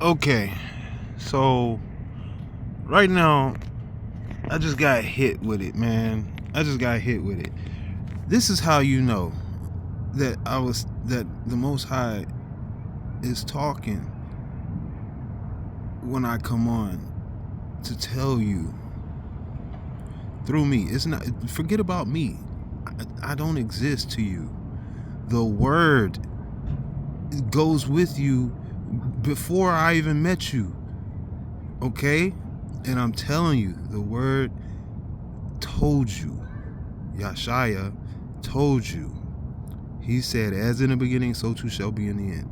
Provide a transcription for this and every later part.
Okay, so right now, I just got hit with it, man. I just got hit with it. This is how you know that the Most High is talking when I come on to tell you through me. It's not, forget about me. I don't exist to you. The word goes with you before I even met you. Okay? And I'm telling you, the word told you. YASHA told you. He said, as in the beginning, so too shall be in the end.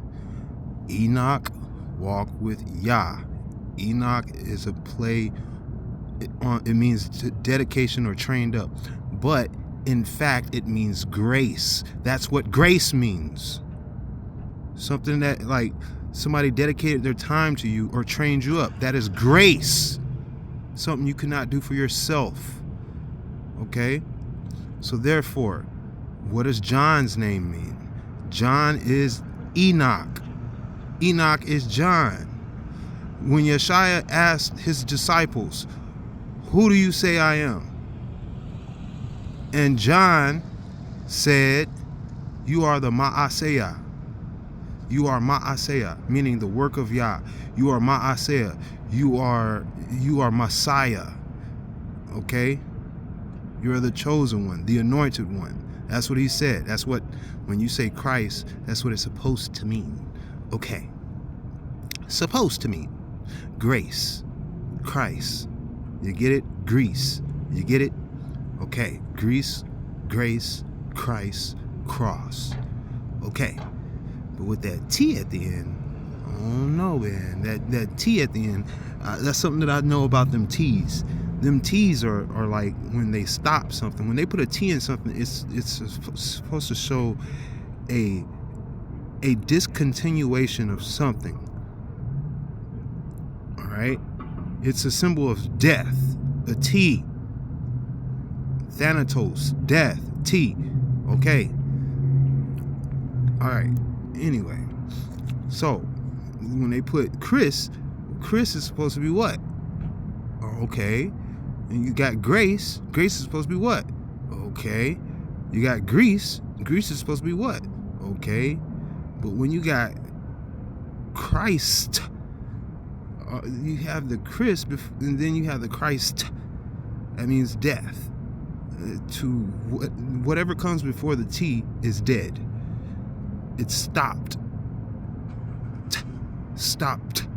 Enoch walked with YAH. Enoch is a play on, it means dedication or trained up. But in fact, it means grace. That's what grace means. Something that, like, somebody dedicated their time to you or trained you up. That is grace. Something you cannot do for yourself. Okay? So therefore, what does John's name mean? John is Enoch. Enoch is John. When YASHA asked his disciples, who do you say I am? And John said, you are the Ma'aseh. You are Ma'aseh, meaning the work of Yah. You are Ma'aseh. You are Messiah. Okay? You are the chosen one, the anointed one. That's what he said. That's what, when you say Christ, that's what it's supposed to mean. Okay. Supposed to mean grace, Christ. You get it? Grease. You get it? Okay. Grease, grace, Christ, cross. Okay. But with that T at the end, I don't know, man. That T at the end, that's something that I know about them T's. Them T's are like when they stop something. When they put a T in something, it's supposed to show a discontinuation of something. All right? It's a symbol of death. A T. Thanatos, death, T. Okay. All right. Anyway, so when they put Chris is supposed to be what? Okay. And you got grace is supposed to be what? Okay. You got grease is supposed to be what? Okay. But when you got Christ, you have the Chris, and then you have the Christ. That means death. To whatever comes before the T is dead. It's stopped. Stopped.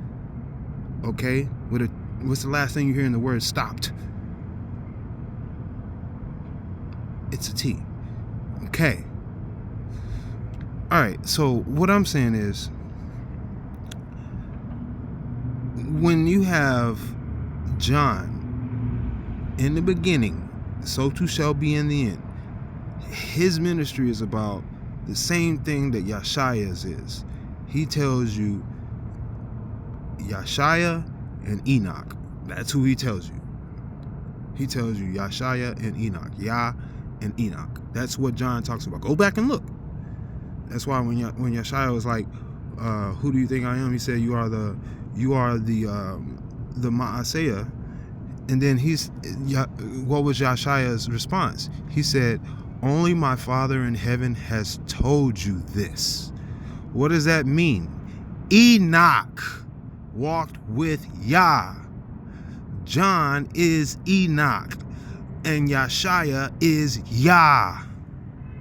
Okay? What's the last thing you hear in the word stopped? It's a T. Okay. Alright, so what I'm saying is, when you have John in the beginning, so too shall be in the end, his ministry is about the same thing that YASHA's is. He tells you YASHA and Enoch. That's who he tells you. He tells you YASHA and Enoch. Yah and Enoch. That's what John talks about. Go back and look. That's why when YASHA was like, who do you think I am? He said, you are the Ma'aseh. And then what was YASHA's response? He said, only my Father in heaven has told you this. What does that mean? Enoch walked with Yah. John is Enoch. And YASHA is Yah.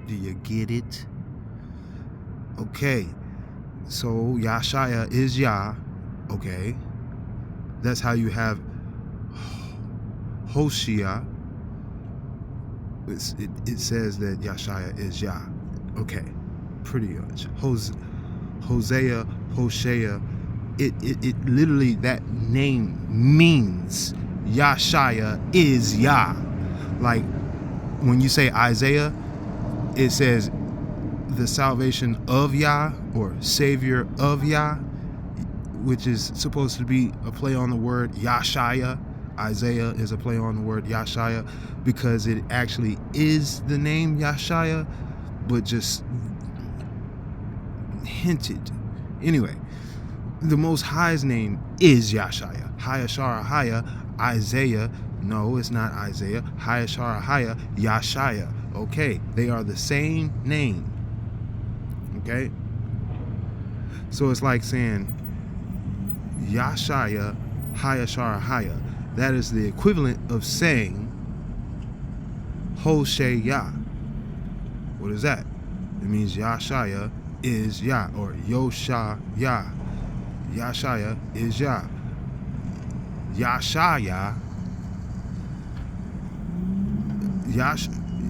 Do you get it? Okay. So YASHA is Yah. Okay. That's how you have Hosea. It says that YASHA is Yah. Okay, pretty much. Hosea, it literally, that name means YASHA is Yah. Like when you say Isaiah, it says the salvation of Yah or Savior of Yah, which is supposed to be a play on the word YASHA. Isaiah is a play on the word YASHA because it actually is the name YASHA, but just hinted. Anyway, The Most High's name is Yashaya. Hayashara, Isaiah. No, it's not Isaiah. Hayashara, Yashaya. Okay, they are the same name. Okay? So it's like saying Yashaya, Hayashara. That is the equivalent of saying Hosheya. What is that? It means Yashaya is Yah, or Yoshaya. Yashaya is Yah. Yashaya.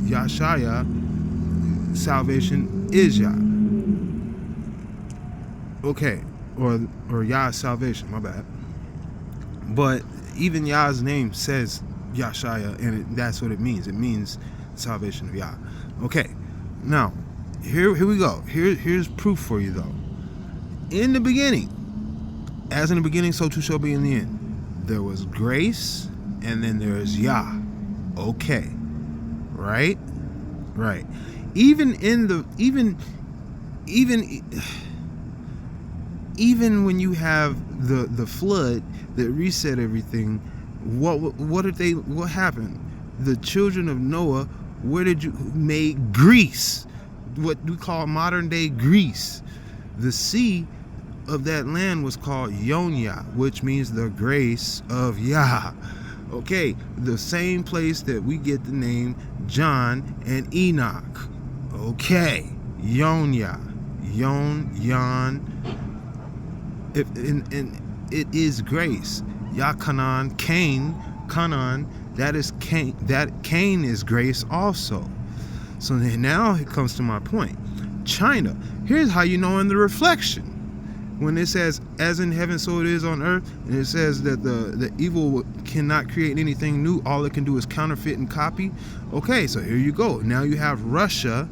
Yashaya, salvation is Yah. Okay, or Yah's salvation, my bad. But even Yah's name says Yashaya, and that's what it means. It means salvation of Yah. Okay, now here we go. Here's proof for you though. In the beginning, as in the beginning, so too shall be in the end. There was grace, and then there is Yah. Okay, right. Even when you have the flood that reset everything, what happened? The children of Noah, made Greece, what we call modern day Greece. The sea of that land was called YonYah, which means the grace of Yah. Okay, the same place that we get the name John and Enoch. Okay, YonYah, and it is grace. Yowchanan, Canaan, that is Cain. That Cain is grace also. So now it comes to my point. China. Here's how you know in the reflection. When it says, as in heaven, so it is on earth, and it says that the evil cannot create anything new, all it can do is counterfeit and copy. Okay, so here you go. Now you have Russia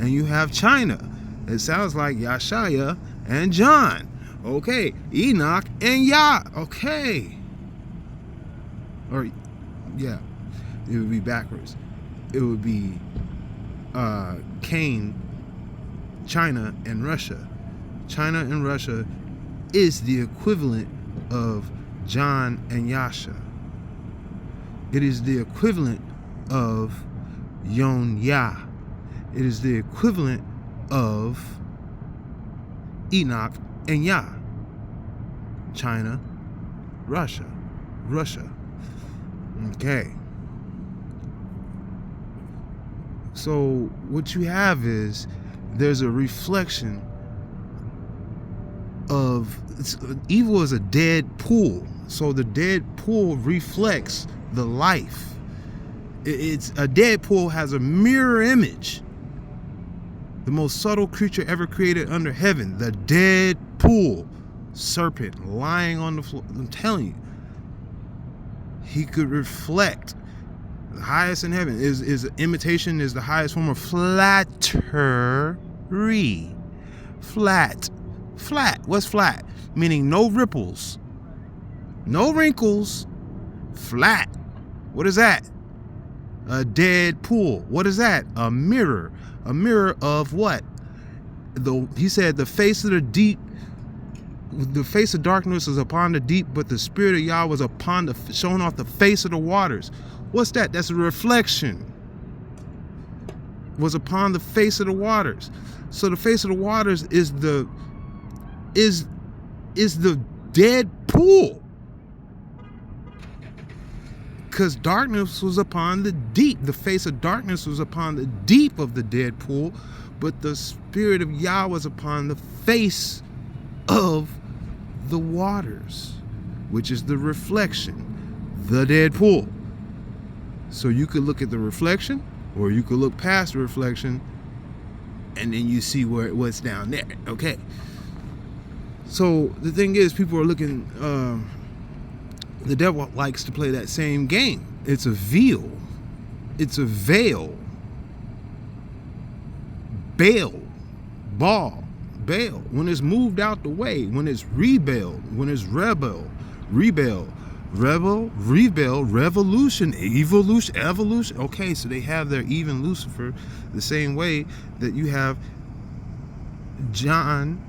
and you have China. It sounds like Yashaya and John. Okay, Enoch and Yah. Okay. Or, yeah, it would be backwards. It would be Cain, China, and Russia. China and Russia is the equivalent of John and YASHA. It is the equivalent of YonYah. It is the equivalent of Enoch and Yah. China, Russia. Okay. So what you have is there's a reflection of evil is a dead pool. So the dead pool reflects the life. It's a dead pool has a mirror image. The most subtle creature ever created under heaven, the dead pool, serpent lying on the floor. I'm telling you, he could reflect the highest in heaven. Is imitation is the highest form of flattery. Flat. What's flat? Meaning no ripples, no wrinkles. Flat. What is that? A dead pool. What is that? A mirror. A mirror of what? He said the face of the deep, the face of darkness was upon the deep, but the spirit of Yah was upon showing off the face of the waters. What's that? That's a reflection. Was upon the face of the waters. So the face of the waters is the dead pool. Because darkness was upon the deep. The face of darkness was upon the deep of the dead pool, but the spirit of Yah was upon the face of the waters, which is the reflection, the dead pool. So you could look at the reflection, or you could look past the reflection, and then you see what's down there. Okay. So the thing is, people are looking. The devil likes to play that same game. It's a veil. It's a veil. Baal. When it's moved out the way, when it's rebelled, when it's rebel, revolution, evolution. Okay, so they have their even Lucifer the same way that you have John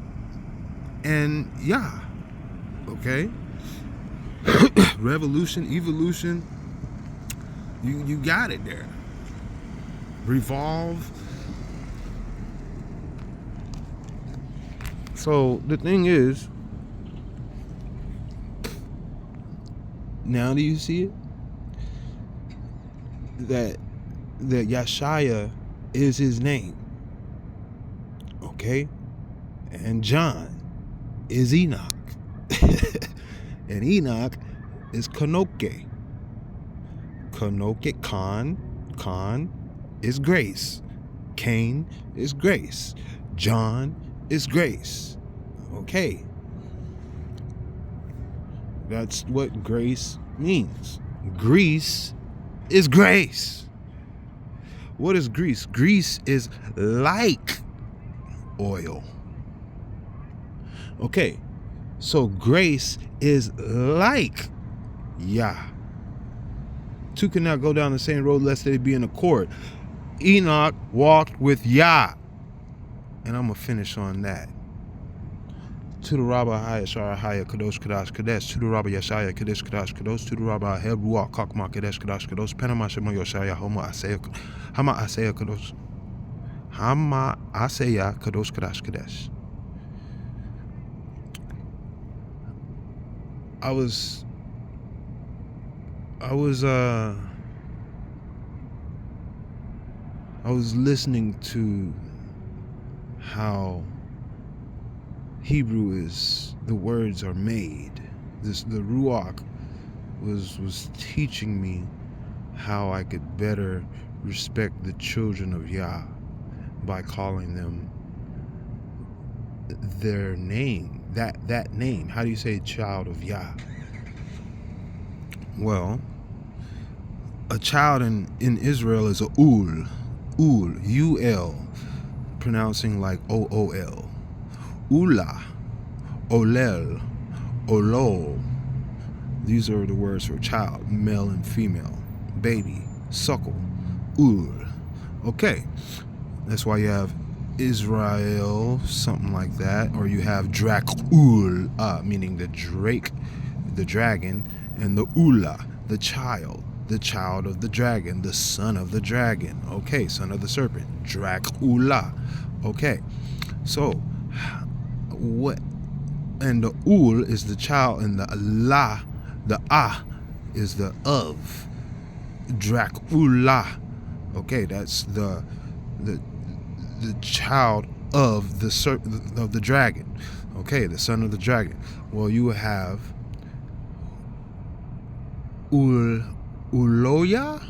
and Yah. Okay? Revolution, evolution, you got it there. Revolve. So the thing is, now do you see it? That YASHA is his name. Okay? And John is Enoch. And Enoch is Chanok. Chanok, Khan is grace. Cain is grace. John is grace. Okay. That's what grace means. Grease is grace. What is grease? Grease is like oil. Okay. So grace is like YAH. Two cannot go down the same road lest they be in accord. Enoch walked with YAH. And I'm going to finish on that. To the Rabbi Hayashara Haya Kadosh Kadash Kadesh. To the Rabbi Yashaya Kadesh Kadash Kadosh. To the Rabbi Hebruah Kakma Kadesh Kadash Kadosh. Panama Shema Yoshaya Hama Asaya Kadosh. Hama Asaya Kadosh Kadash Kadesh. I was listening to how Hebrew is, the words are made. The Ruach was teaching me how I could better respect the children of YAH by calling them their name, that name. How do you say child of YAH? Well, a child in Israel is a ul, U-L, pronouncing like O-O-L. Ula, olel, olol. These are the words for child, male and female. Baby, suckle, ul. Okay, that's why you have Israel, something like that, or you have Drakul, meaning the drake, the dragon, and the Ula, the child of the dragon, the son of the dragon. Okay, son of the serpent, Drakula. Okay, so what? And the Ul is the child, and the La, the Ah, is the of. Drakula. Okay, that's the child of the dragon. Okay, the son of the dragon. Well, you have Uloya.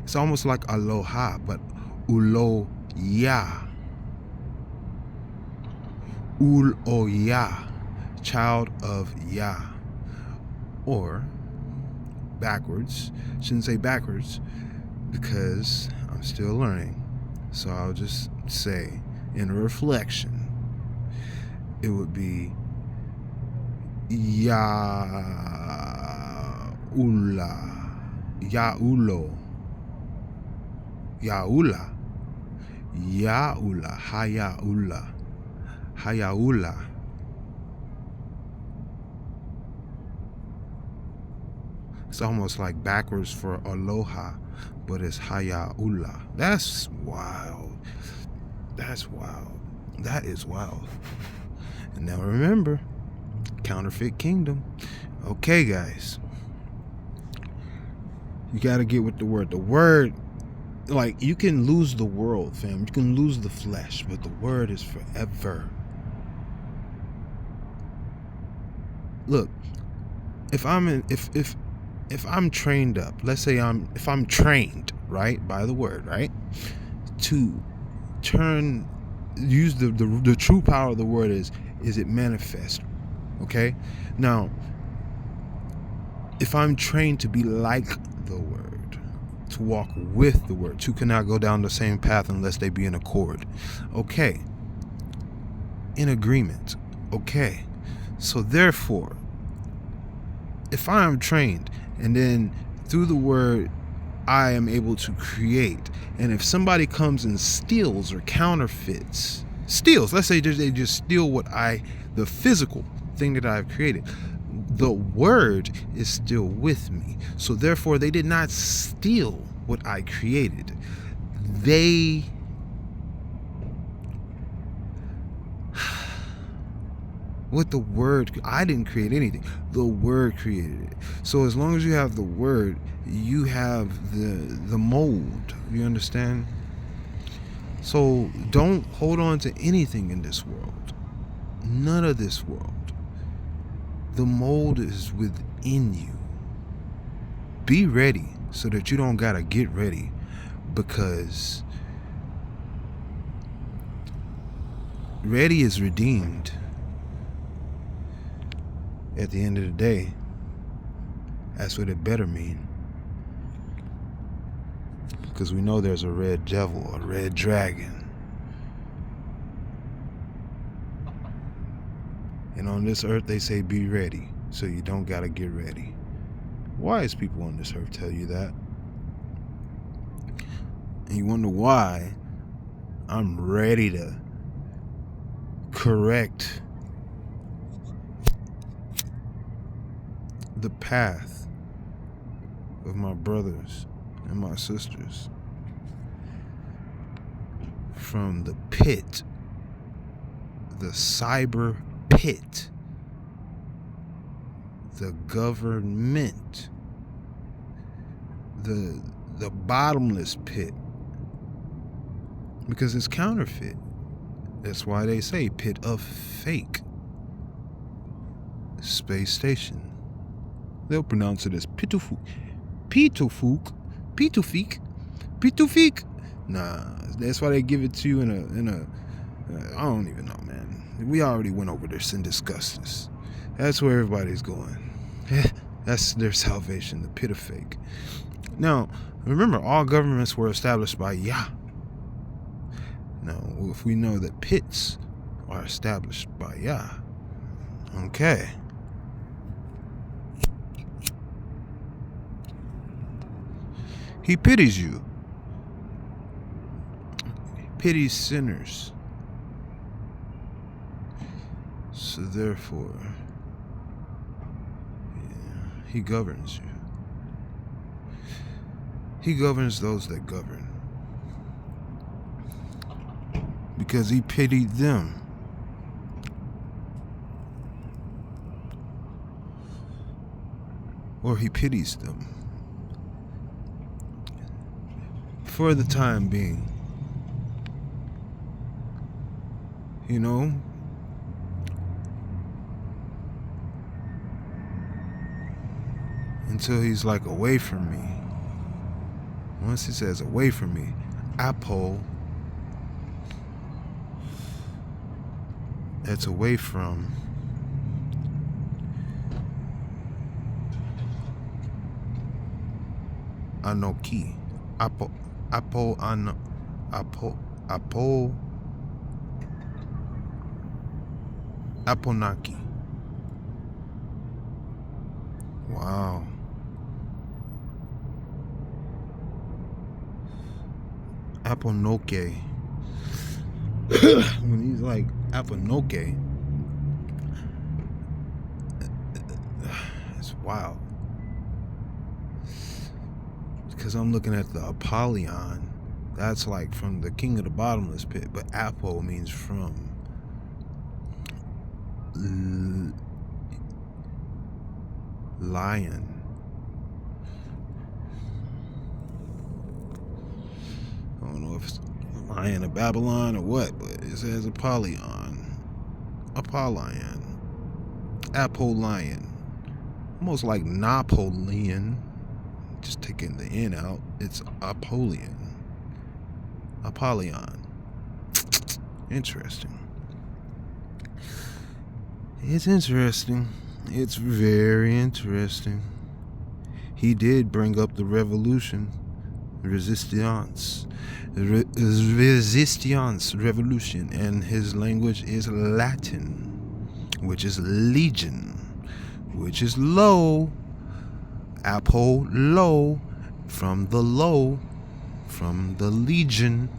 It's almost like aloha, but Uloya. Uloya, child of YAH. Or backwards. Shouldn't say backwards because I'm still learning. So I'll just say in a reflection, it would be Yaula, Yaula, Hayaula. It's almost like backwards for aloha, but it's Hayaula. That's wild. That's wild. That is wild. And now remember, counterfeit kingdom. Okay, guys. You got to get with the word. The word, like, you can lose the world, fam. You can lose the flesh, but the word is forever. Look, if I'm trained up, let's say if I'm trained, right, by the word, right, to use the true power of the word is it manifest. Okay, now if I'm trained to be like the word, to walk with the word, two cannot go down the same path unless they be in accord. Okay, in agreement. Okay, so therefore, if I am trained and then through the word I am able to create. And if somebody comes and steals or counterfeits, let's say they just steal the physical thing that I've created, the word is still with me. So therefore, they did not steal what I created. I didn't create anything. The word created it. So as long as you have the word, you have the mold. You understand? So don't hold on to anything in this world. None of this world. The mold is within you. Be ready so that you don't gotta get ready, because ready is redeemed. At the end of the day, that's what it better mean. Because we know there's a red devil, a red dragon. And on this earth, they say be ready, so you don't gotta get ready. Wise people on this earth tell you that. And you wonder why I'm ready to correct the path of my brothers and my sisters from the pit, the cyber pit, the government, the bottomless pit, because it's counterfeit. That's why they say pit of fake. Space station. They'll pronounce it as Pitufuk. Pitufik. Nah, that's why they give it to you in a I don't even know, man. We already went over this and discussed this. That's where everybody's going. That's their salvation, the pit of fake. Now, remember, all governments were established by YAH. Now, if we know that pits are established by YAH, okay. He pities you. He pities sinners. So therefore, he governs you. He governs those that govern. Because he pitied them. Or he pities them. For the time being. You know? Until he's like away from me. Once he says away from me, Apo, that's away from Anoki. Aponaki. Wow. Aponoke. When he's like Aponoke, it's wild. Because I'm looking at the Apollyon. That's like from the king of the bottomless pit. But Apo means from. Lion. I don't know if it's Lion of Babylon or what, but it says Apollyon. Apollyon. Almost like Napoleon. Just taking the N out. It's Apollyon. Interesting. It's interesting. It's very interesting. He did bring up the revolution. Resistance, revolution, and his language is Latin, which is legion, which is low, Apollo, from the low, from the legion.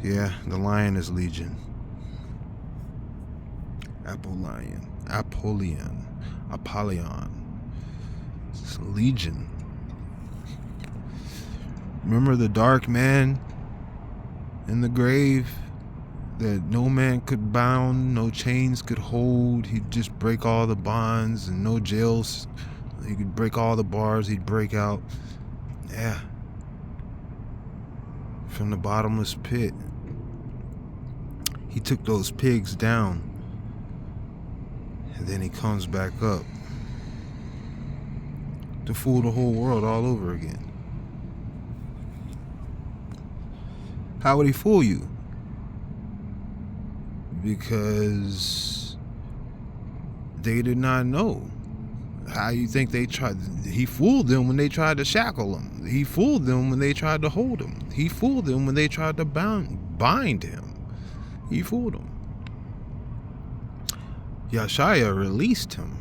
Yeah, the lion is legion. Apollyon. It's legion. Remember the dark man in the grave that no man could bound, no chains could hold. He'd just break all the bonds, and no jails. He could break all the bars, he'd break out. Yeah. From the bottomless pit. He took those pigs down, and then he comes back up to fool the whole world all over again. How would he fool you? Because they did not know. How you think they tried? He fooled them when they tried to shackle him. He fooled them when they tried to hold him. He fooled them when they tried to bind him. He fooled them. YASHA released him.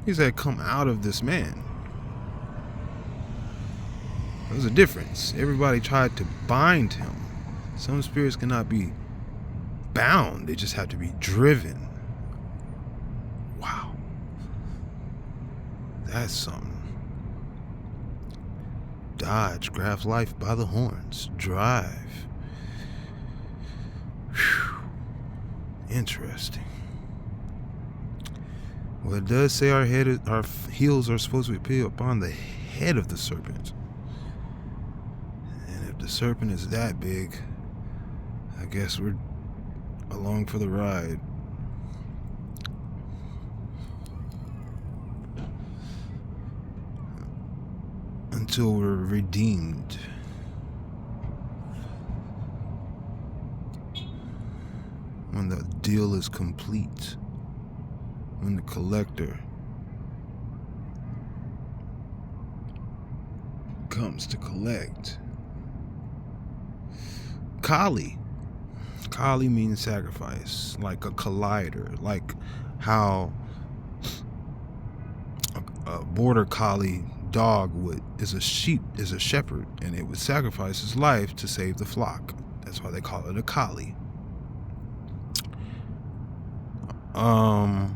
He said, "Come out of this man." There's a difference. Everybody tried to bind him. Some spirits cannot be bound. They just have to be driven. Wow. That's something. Dodge grabs life by the horns. Drive. Whew. Interesting. Well, it does say our heels are supposed to be upon the head of the serpent. And if the serpent is that big, I guess we're along for the ride. Until we're redeemed. When the deal is complete. When the collector comes to collect. Kali. Kali means sacrifice, like a collider, like how a border collie dog is a shepherd, and it would sacrifice his life to save the flock. That's why they call it a collie. I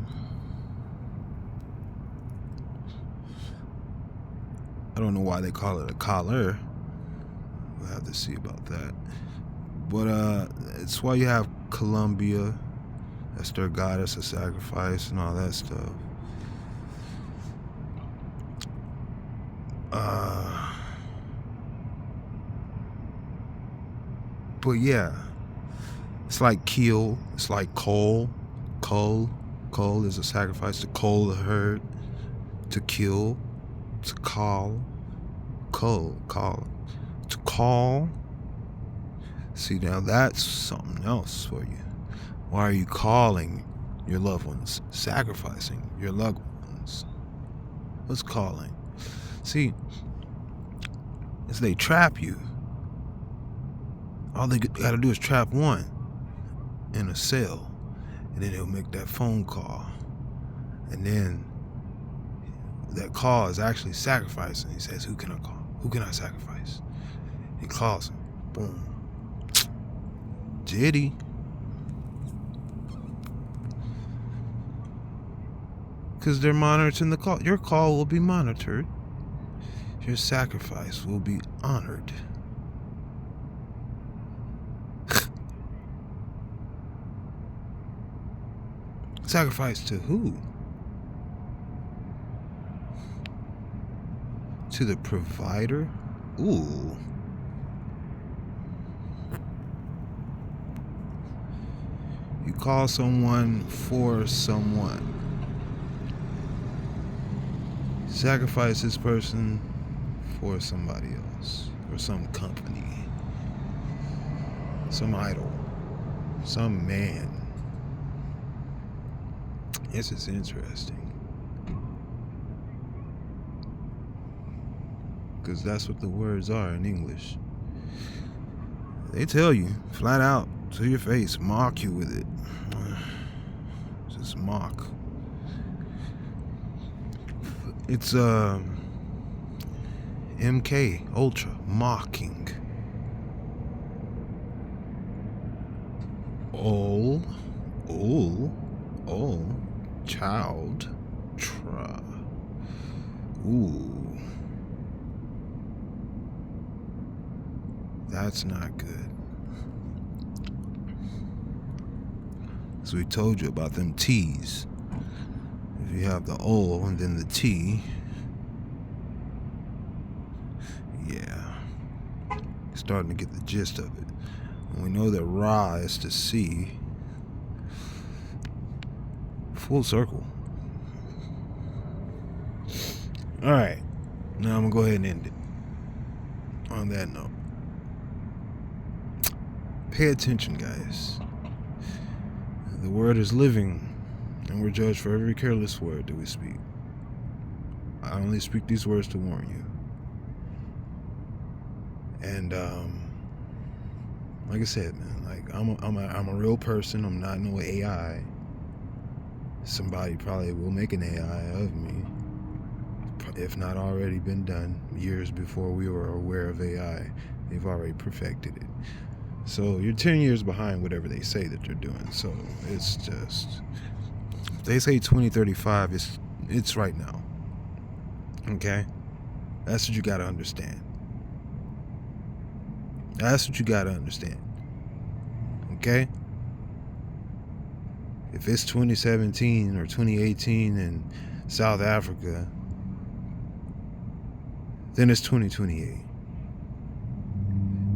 don't know why they call it a collar. We'll have to see about that. But it's why you have Columbia. That's their goddess of sacrifice and all that stuff. But yeah, it's like keel. It's like coal. Coal is a sacrifice to cull the herd, to kill, to call. To call. See, now that's something else for you. Why are you calling your loved ones? Sacrificing your loved ones. What's calling? See, as they trap you, all they gotta do is trap one in a cell, and then he'll make that phone call, and then that call is actually sacrificing. He says, "Who can I call? Who can I sacrifice?" He calls him. Boom. Jitty. Because they're monitoring the call. Your call will be monitored. Your sacrifice will be honored. Sacrifice to who? To the provider? Ooh. You call someone for someone. Sacrifice this person for somebody else, or some company, some idol, some man. This is interesting. Because that's what the words are in English. They tell you flat out to your face, mock you with it. Just mock mock. It's MK Ultra mocking. Ol, child, tra. Ooh, that's not good. So we told you about them T's. If you have the O and then the T, yeah, starting to get the gist of it. And we know that Ra is to C. Full circle. Alright, now I'm gonna go ahead and end it. On that note, pay attention, guys. The word is living, and we're judged for every careless word that we speak. I only speak these words to warn you. And like I said, man, like I'm a real person. I'm not no AI. Somebody probably will make an AI of me, if not already been done years before we were aware of AI. They've already perfected it. So you're 10 years behind whatever they say that they're doing. So it's just, if they say 2035, it's right now. Okay? That's what you gotta understand. That's what you gotta understand. Okay? If it's 2017 or 2018 in South Africa, then it's 2028.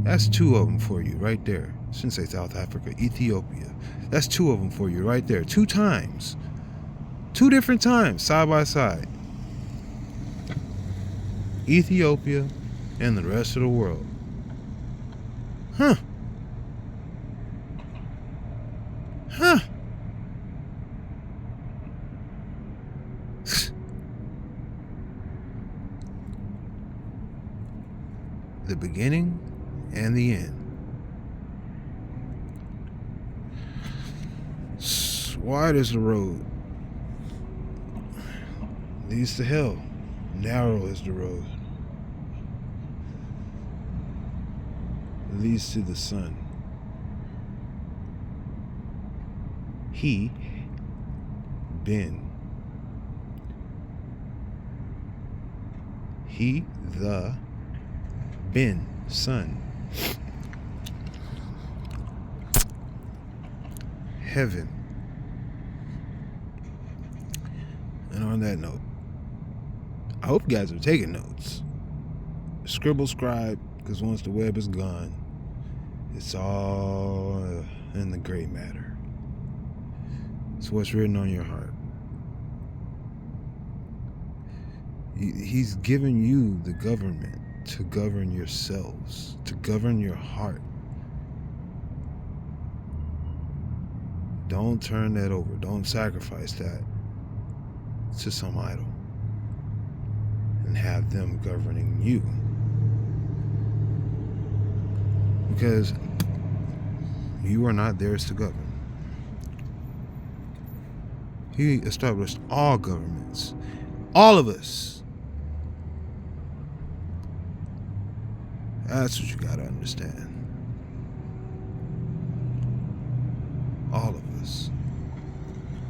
That's two of them for you right there. I shouldn't say South Africa, Ethiopia. That's two of them for you right there. 2 times. 2 different times, side by side. Ethiopia and the rest of the world. Huh. Huh. The beginning and the end. Wide is the road, leads to hell. Narrow is the road, leads to the sun. He the Ben, son. Heaven. And on that note, I hope you guys are taking notes. Scribble, scribe, because once the web is gone, it's all in the gray matter. It's what's written on your heart. He's given you the government to govern yourselves, to govern your heart. Don't turn that over. Don't sacrifice that to some idol and have them governing you. Because you are not theirs to govern. He established all governments. All of us. That's what you gotta understand. All of us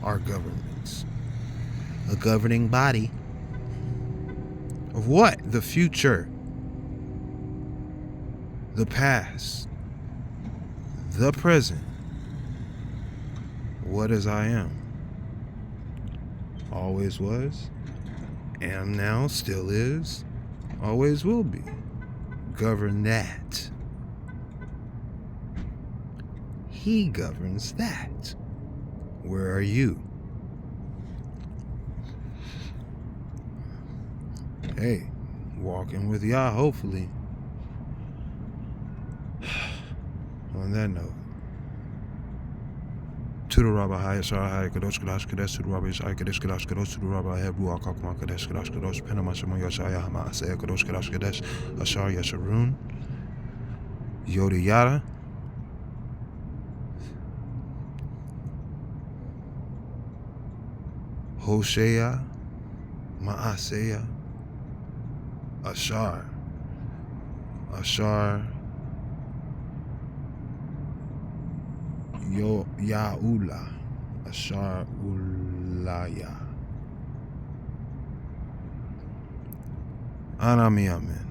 are governments. A governing body of what? The future, the past, the present. What is I am? Always was, am now, still is, always will be. Govern that. He governs that. Where are you? Hey, walking with YAH, hopefully. On that note, to the Rabbi YASHA, Kadosh Kadosh Kadosh, to the Rabbi YASHA, Kadosh Kadosh Kadosh, to the Rabbi Hebrew Akakma, Kadosh Kadosh Kadosh, Penamashama YASHA, Yahama, Asaya, Kadosh Kadosh Kadosh, Ashar Yasharun, Yoda Yada. Hosea, Maaseya, Ashar, Yaula, Ashar Ulaya. Anami Amen.